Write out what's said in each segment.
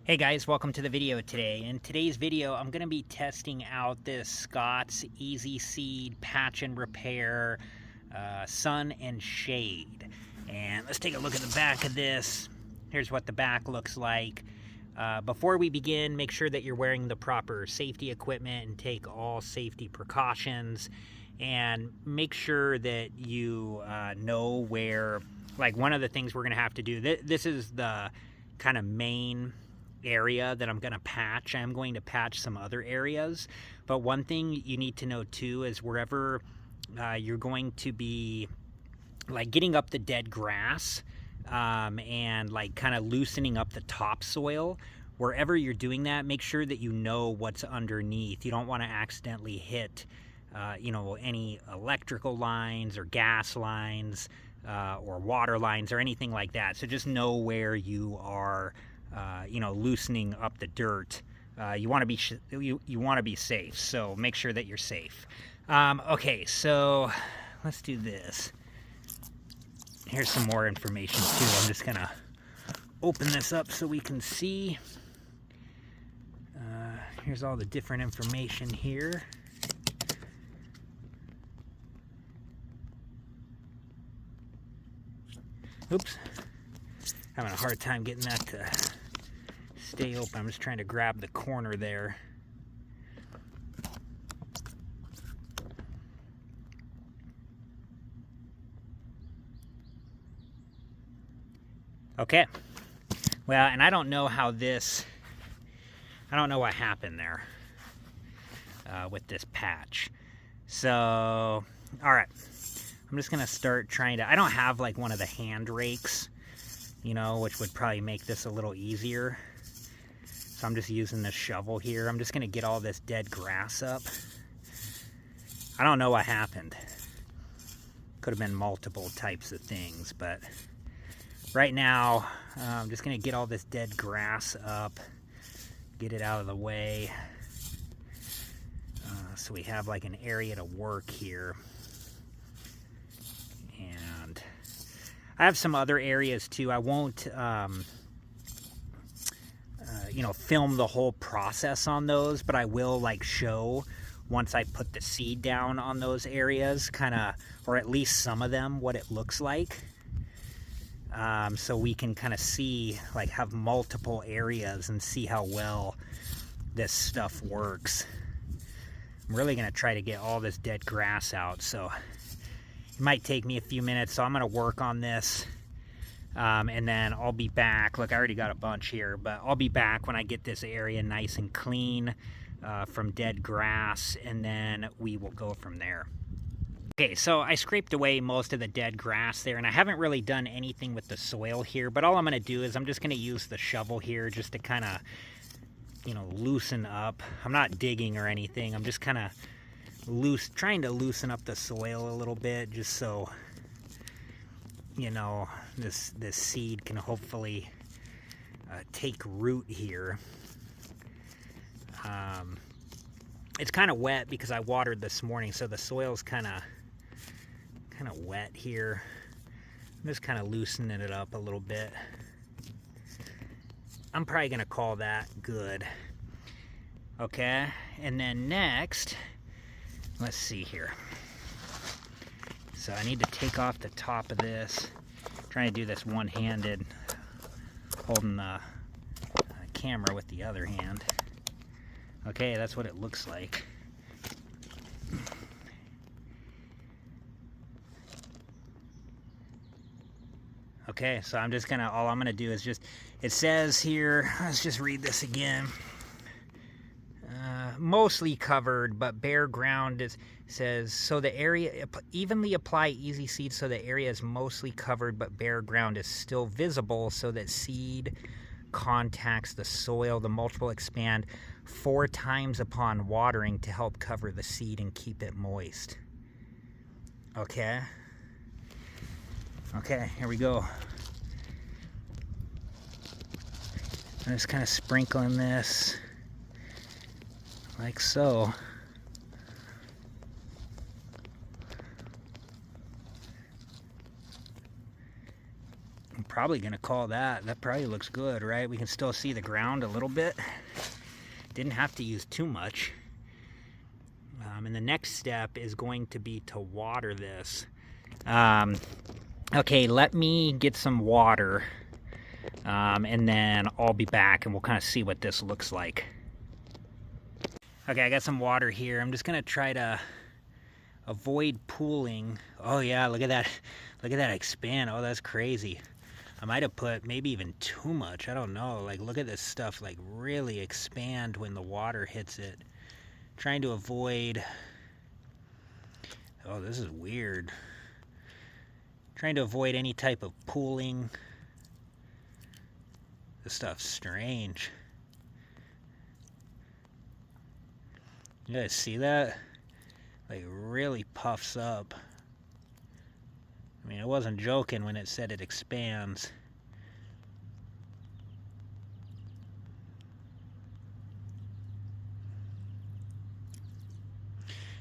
Hey guys, welcome to the video today. In today's video, I'm going to be testing out this Scott's Easy Seed Patch and Repair Sun and Shade. And let's take a look at the back of this. Here's what the back looks like. Before we begin, make sure that you're wearing the proper safety equipment and take all safety precautions. And make sure that you know where, like one of the things we're going to have to do, this is the kind of main area that I'm going to patch. I'm going to patch some other areas, but one thing you need to know too is wherever you're going to be like getting up the dead grass and like kind of loosening up the topsoil, wherever you're doing that, make sure that you know what's underneath. You don't want to accidentally hit any electrical lines or gas lines or water lines or anything like that. So just know where you are loosening up the dirt. You want to be you want to be safe, so make sure that you're safe. Okay, so let's do this. Here's some more information too. I'm just gonna open this up so we can see. Here's all the different information here. Oops, having a hard time getting that to stay open. I'm just trying to grab the corner there. Okay. Well, and I don't know how I don't know what happened there with this patch. So, all right. I'm just going to start trying to, I don't have like one of the hand rakes, which would probably make this a little easier. So I'm just using this shovel here. I'm just going to get all this dead grass up. I don't know what happened. Could have been multiple types of things, but right now I'm just going to get all this dead grass up, get it out of the way, so we have like an area to work here. And I have some other areas too. I won't film the whole process on those, but I will like show once I put the seed down on those areas, kind of, or at least some of them, what it looks like. So we can kind of see, like have multiple areas and see how well this stuff works. I'm really going to try to get all this dead grass out, so it might take me a few minutes, so I'm going to work on this. And then I'll be back. Look, I already got a bunch here, but I'll be back when I get this area nice and clean from dead grass, and then we will go from there. Okay, so I scraped away most of the dead grass there, and I haven't really done anything with the soil here, but all I'm going to do is I'm just going to use the shovel here just to kind of, loosen up. I'm not digging or anything. I'm just kind of trying to loosen up the soil a little bit, just so this seed can hopefully take root here. It's kind of wet because I watered this morning, so the soil's kind of wet here. I'm just kind of loosening it up a little bit. I'm probably gonna call that good. Okay, and then next, let's see here. So I need to take off the top of this. I'm trying to do this one-handed, holding the camera with the other hand. Okay, that's what it looks like. Okay, so I'm just gonna, all I'm gonna do is just, it says here, let's just read this again. Mostly covered, but bare ground says, so the area, evenly apply Easy Seed so the area is mostly covered, but bare ground is still visible so that seed contacts the soil. The mulch will expand 4 times upon watering to help cover the seed and keep it moist. Okay. Okay, here we go. I'm just kind of sprinkling this like so. I'm probably gonna call that. That probably looks good, right? We can still see the ground a little bit. Didn't have to use too much. And the next step is going to be to water this. Okay, let me get some water, and then I'll be back and we'll kind of see what this looks like. Okay, I got some water here. I'm just gonna try to avoid pooling. Oh yeah, look at that. Look at that expand. Oh, that's crazy. I might have put maybe even too much. I don't know. Like, look at this stuff like really expand when the water hits it. Trying to avoid... Oh, this is weird. Trying to avoid any type of pooling. This stuff's strange. You guys see that? Like, really puffs up. I mean, I wasn't joking when it said it expands.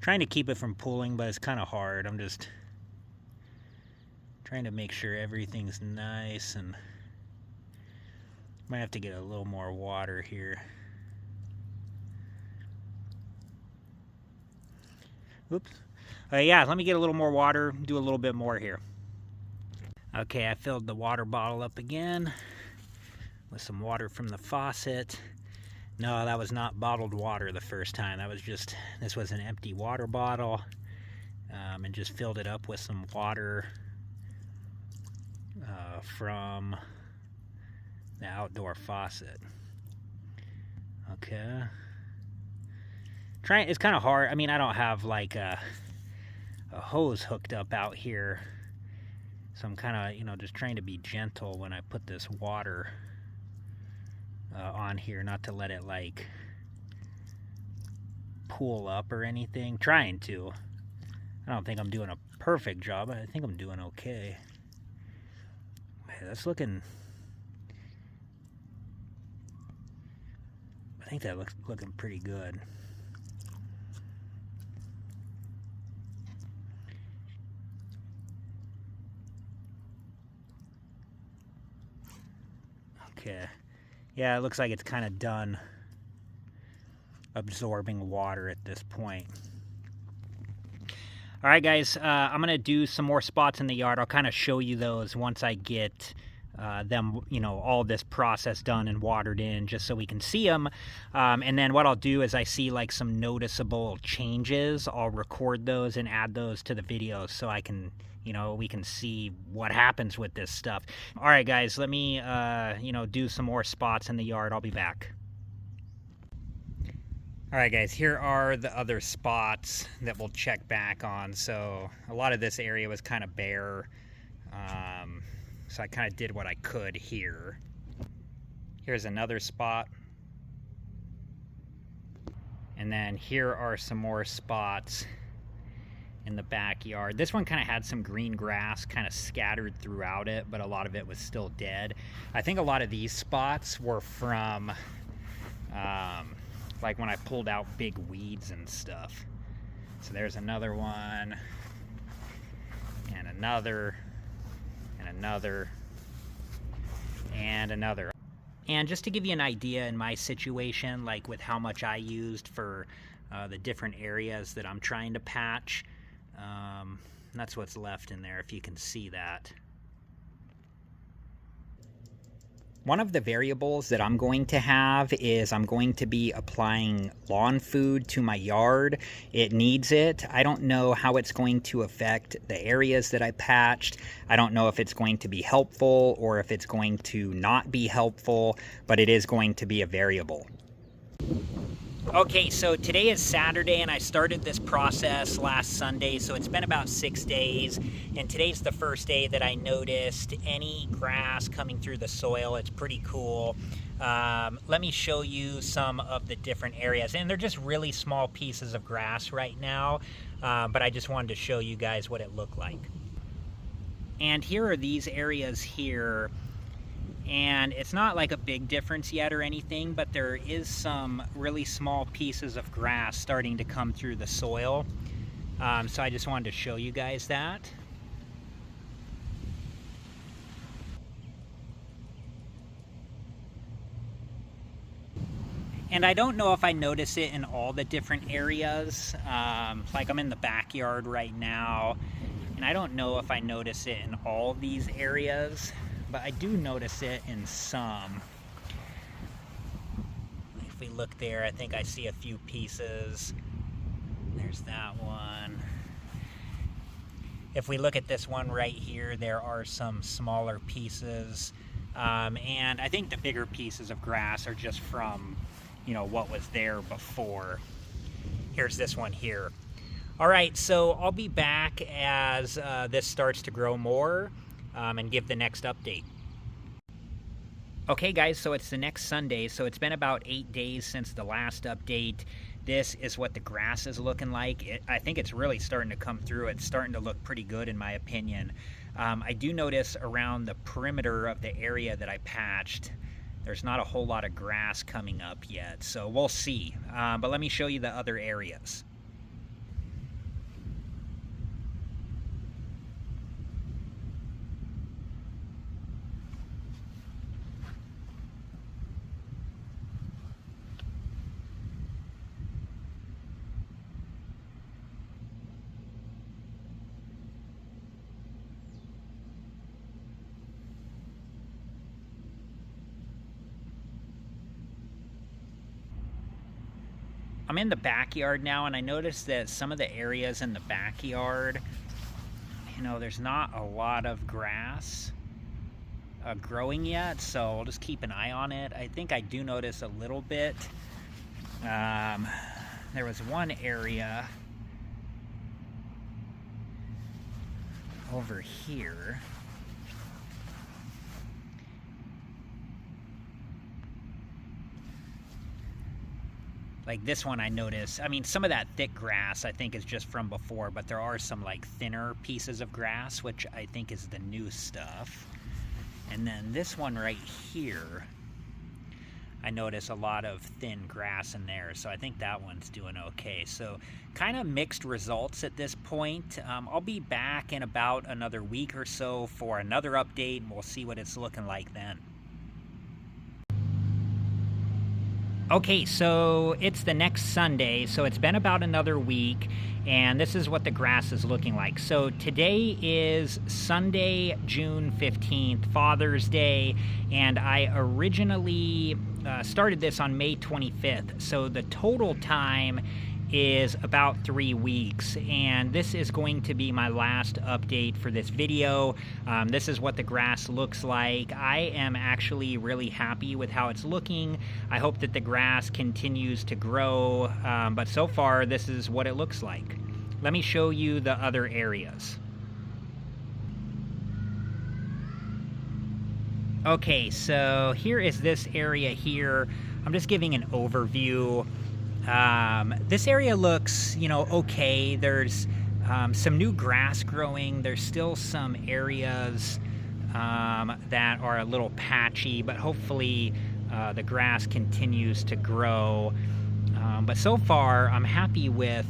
Trying to keep it from pooling, but it's kind of hard. I'm just trying to make sure everything's nice, and might have to get a little more water here. Oops. Yeah, let me get a little more water, do a little bit more here. Okay, I filled the water bottle up again with some water from the faucet. No, that was not bottled water the first time. That was just, this was an empty water bottle, and just filled it up with some water from the outdoor faucet. Okay. It's kind of hard. I mean, I don't have like a hose hooked up out here, so I'm kind of, you know, just trying to be gentle when I put this water on here, not to let it like pool up or anything. Trying to. I don't think I'm doing a perfect job, but I think I'm doing okay. Okay, that's looking... I think that looks looking pretty good. Okay. Yeah, it looks like it's kind of done absorbing water at this point. All right, guys, I'm going to do some more spots in the yard. I'll kind of show you those once I get them, you know, all this process done and watered in, just so we can see them. And then what I'll do is I see like some noticeable changes. I'll record those and add those to the video so I can, you know, we can see what happens with this stuff. All right, guys, let me, you know, do some more spots in the yard. I'll be back. All right, guys, here are the other spots that we'll check back on. So a lot of this area was kind of bare. So I kind of did what I could here. Here's another spot. And then here are some more spots in the backyard. This one kind of had some green grass kind of scattered throughout it, but a lot of it was still dead. I think a lot of these spots were from like when I pulled out big weeds and stuff. So there's another one, and another, and another, and another. And just to give you an idea in my situation, like with how much I used for the different areas that I'm trying to patch, that's what's left in there, if you can see that. One of the variables that I'm going to have is I'm going to be applying lawn food to my yard. It needs it. I don't know how it's going to affect the areas that I patched. I don't know if it's going to be helpful or if it's going to not be helpful, but it is going to be a variable. Okay, so today is Saturday and I started this process last Sunday, so it's been about 6 days, and today's the first day that I noticed any grass coming through the soil. It's pretty cool. Let me show you some of the different areas, and they're just really small pieces of grass right now, but I just wanted to show you guys what it looked like. And here are these areas here. And it's not like a big difference yet or anything, but there is some really small pieces of grass starting to come through the soil. So I just wanted to show you guys that. And I don't know if I notice it in all the different areas. Like I'm in the backyard right now, and I don't know if I notice it in all these areas, but I do notice it in some. If we look there, I think I see a few pieces. There's that one. If we look at this one right here, there are some smaller pieces. And I think the bigger pieces of grass are just from, you know, what was there before. Here's this one here. All right, so I'll be back as this starts to grow more and give the next update. Okay guys, so it's the next Sunday, so it's been about 8 days since the last update. This is what the grass is looking like. I think it's really starting to come through. It's starting to look pretty good in my opinion. I do notice around the perimeter of the area that I patched, there's not a whole lot of grass coming up yet, so we'll see. But let me show you the other areas. I'm in the backyard now, and I noticed that some of the areas in the backyard, you know, there's not a lot of grass growing yet, so I'll just keep an eye on it. I think I do notice a little bit. There was one area over here. Like this one I noticed, I mean, some of that thick grass I think is just from before, but there are some like thinner pieces of grass, which I think is the new stuff. And then this one right here, I notice a lot of thin grass in there, so I think that one's doing okay. So kind of mixed results at this point. I'll be back in about another week or so for another update, and we'll see what it's looking like then. Okay, so it's the next Sunday, so it's been about another week, and this is what the grass is looking like. So today is Sunday, June 15th, Father's Day, and I originally started this on May 25th. So the total time is about 3 weeks, and this is going to be my last update for this video. This is what the grass looks like. I am actually really happy with how it's looking. I hope that the grass continues to grow, but so far this is what it looks like. Let me show you the other areas. Okay, so here is this area here. I'm just giving an overview. This area looks, you know, okay. There's some new grass growing. There's still some areas that are a little patchy, but hopefully the grass continues to grow. But so far, I'm happy with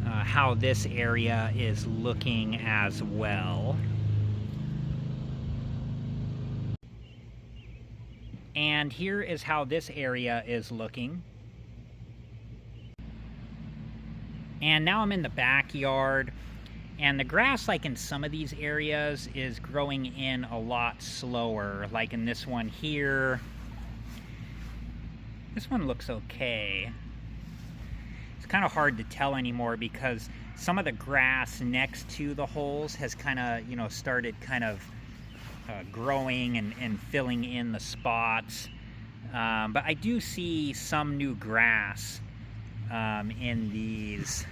how this area is looking as well. And here is how this area is looking. And now I'm in the backyard, and the grass, like in some of these areas, is growing in a lot slower. Like in this one here. This one looks okay. It's kind of hard to tell anymore because some of the grass next to the holes has kind of, you know, started kind of growing and filling in the spots. But I do see some new grass in these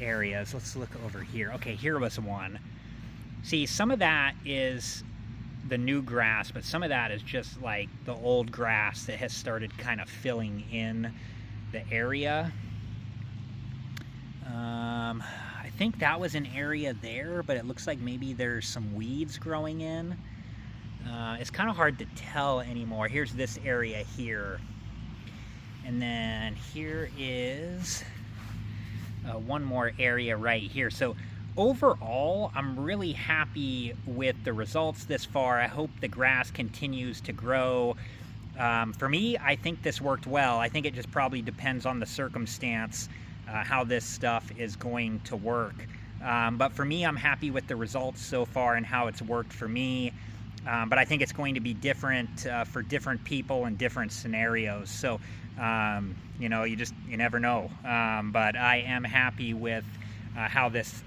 areas. Let's look over here. Okay, here was one. See, some of that is the new grass, but some of that is just like the old grass that has started kind of filling in the area. I think that was an area there, but it looks like maybe there's some weeds growing in. It's kind of hard to tell anymore. Here's this area here. And then here is one more area right here. So overall, I'm really happy with the results this far. I hope the grass continues to grow. For me, I think this worked well. I think it just probably depends on the circumstance, how this stuff is going to work. But for me, I'm happy with the results so far and how it's worked for me. But I think it's going to be different for different people in different scenarios. So, you know, you never know. But I am happy with how this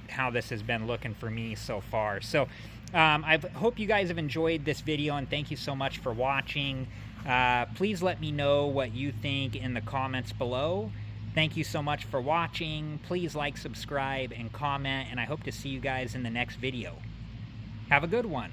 has been looking for me so far. So I hope you guys have enjoyed this video, and thank you so much for watching. Please let me know what you think in the comments below. Thank you so much for watching. Please like, subscribe, and comment, and I hope to see you guys in the next video. Have a good one.